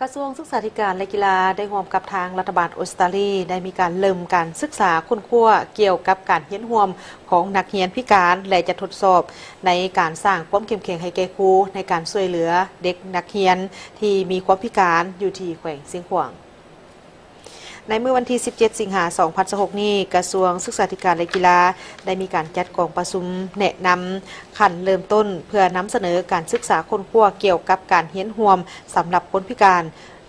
กระทรวงศึกษาธิการและกีฬาได้ร่วมกับทางรัฐบาลออสเตรเลียได้มีการเริ่มการศึกษาค้นคว้าเกี่ยวกับการเรียนร่วมของนักเรียนพิการและจะทดสอบในการสร้างความเข้มแข็งให้แก่ครูในการช่วยเหลือเด็กนักเรียนที่มีความพิการอยู่ที่แขวงเสียงขวางในเมื่อวันที่ 17 สิงหาคม 2016 นี้กระทรวงศึกษาธิการและกีฬาได้มีการจัดกองประชุมแนะนำขั้นเริ่มต้นเพื่อนำเสนอการศึกษาค้นคว้าเกี่ยวกับการเรียนร่วมสำหรับคนพิการ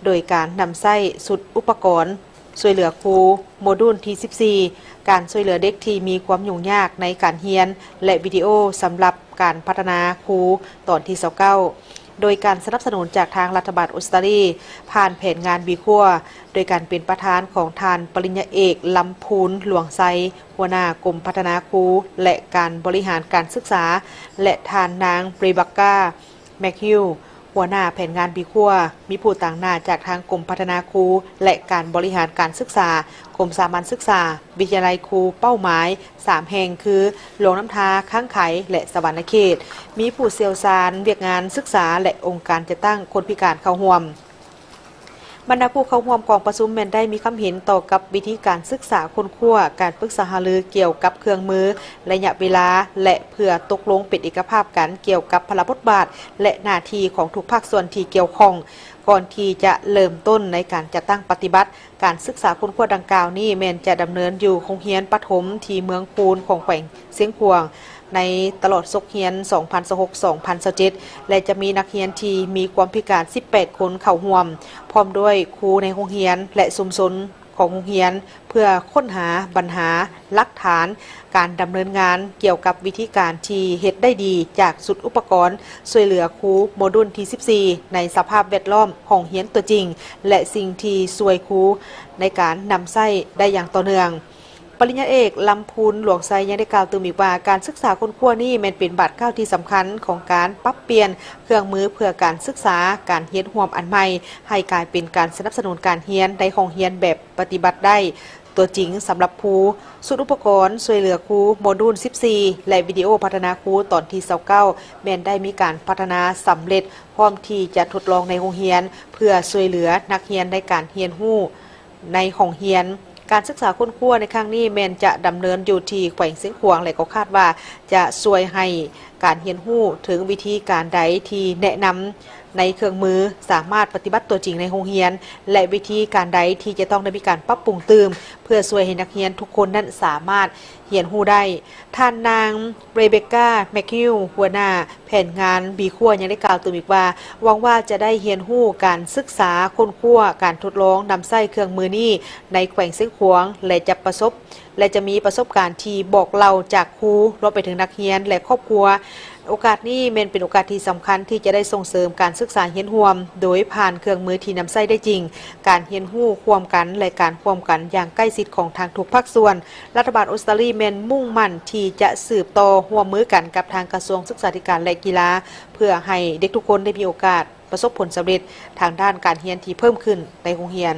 โดยการนำใช้สุดอุปกรณ์ช่วยเหลือครูโมดูลที่ 14 การช่วยเหลือเด็กที่มีความยุ่งยากในการเรียนและวิดีโอสำหรับการพัฒนาครูตอนที่ 29โดยการสนับสนุนจากทางรัฐบาลออสเตรเลียผ่านแผนงานบีคัวโดยการเป็นประธานของทานปริญญาเอกลำพูนหลวงไซหัวหน้ากรมพัฒนาครูและการบริหารการศึกษาและทานนางบริบักกาแมคฮิวหัวหน้าแผนงานบีคัวมีผู้ต่างหน้าจากทางกรมพัฒนาครูและการบริหารการศึกษากรมสามัญศึกษาวิทยาลัยครูเป้าหมาย3แห่งคือหลวงน้ำทาข้างไขและสวรรณเขตมีผู้เชี่ยวชาญเวียกงานศึกษาและองค์การจัดตั้งคนพิการเข้าร่วมบรรดาผู้เข้าร่วมกองประชุมแม้นได้มีคำเห็นต่อกับวิธีการศึกษาค้นคว้าการปรึกษาหารือเกี่ยวกับเครื่องมือระยะเวลาและเพื่อตกลงเป็นเอกภาพกันเกี่ยวกับพลบทบาทและหน้าที่ของทุกภาคส่วนที่เกี่ยวข้องก่อนที่จะเริ่มต้นในการจัดตั้งปฏิบัติการศึกษาค้นคว้าดังกล่าวนี้แม้นจะดำเนินอยู่โรงเรียนประถมที่เมืองคูนของแขวงเสียงขวางในตลอดศกเรียน 2016-2017 และจะมีนักเรียนที่มีความพิการ 18 คนเข้าร่วมพร้อมด้วยครูในโรงเรียนและชุมชนของโรงเรียนเพื่อค้นหาปัญหาหลักฐานการดำเนินงานเกี่ยวกับวิธีการที่เฮ็ดได้ดีจากสุดอุปกรณ์ช่วยเหลือครูโมดูลที่ 14 ในสภาพแวดล้อมของเรียนตัวจริงและสิ่งที่ช่วยครูในการนำใช้ได้อย่างต่อเนื่องปริญญาเอกลำพูนหลวงไซยังได้กล่าวตื่นอีกว่าการศึกษาค้นคว้านี่เป็นบาทเก้าที่สำคัญของการปรับเปลี่ยนเครื่องมือเพื่อการศึกษาการเรียนร่วมอันใหม่ให้กลายเป็นการสนับสนุนการเรียนในของเรียนแบบปฏิบัติได้ตัวจริงสำหรับครูสุดอุปกรณ์ช่วยเหลือครูโมดูล 14 และวิดีโอพัฒนาครูตอนที่ 29 แม้นได้มีการพัฒนาสำเร็จพร้อมที่จะทดลองในโรงเรียนเพื่อช่วยเหลือนักเรียนในการเรียนรู้ในของเรียนการศึกษาค้นคว้าในครั้งนี้แม้นจะดำเนินอยู่ที่แขวงเสียงขวางและก็คาดว่าจะช่วยให้การเรียนรู้ถึงวิธีการใดที่แนะนำในเครื่องมือสามารถปฏิบัติตัวจริงในโรงเรียนและวิธีการใดที่จะต้องได้มีการปรับปรุงเติมเพื่อช่วยให้นักเรียนทุกคนนั้นสามารถเรียนรู้ได้ท่านนางเรเบคก้าแมคคิวหัวหน้าแผนงานบีคัวยังได้กล่าวตื่นอีกว่าหวังว่าจะได้เรียนรู้การศึกษาค้นคว้าการทดลองนำใช้เครื่องมือนี้ในแขวงเสียงขวางและจะมีประสบการณ์ที่บอกเล่าจากครูรวมไปถึงนักเรียนและครอบครัวโอกาสนี้เป็นโอกาสที่สำคัญที่จะได้ส่งเสริมการศึกษาเรียนร่วมโดยผ่านเครื่องมือที่นำใช้ได้จริงการเรียนรู้ร่วมกันและการร่วมกันอย่างใกล้ชิดของทางทุกภาคส่วนรัฐบาลออสเตรเลียมุ่งมั่นที่จะสืบต่อร่วมมือกันกับทางกระทรวงศึกษาธิการและกีฬาเพื่อให้เด็กทุกคนได้มีโอกาสประสบผลสำเร็จทางด้านการเรียนที่เพิ่มขึ้นในโรงเรียน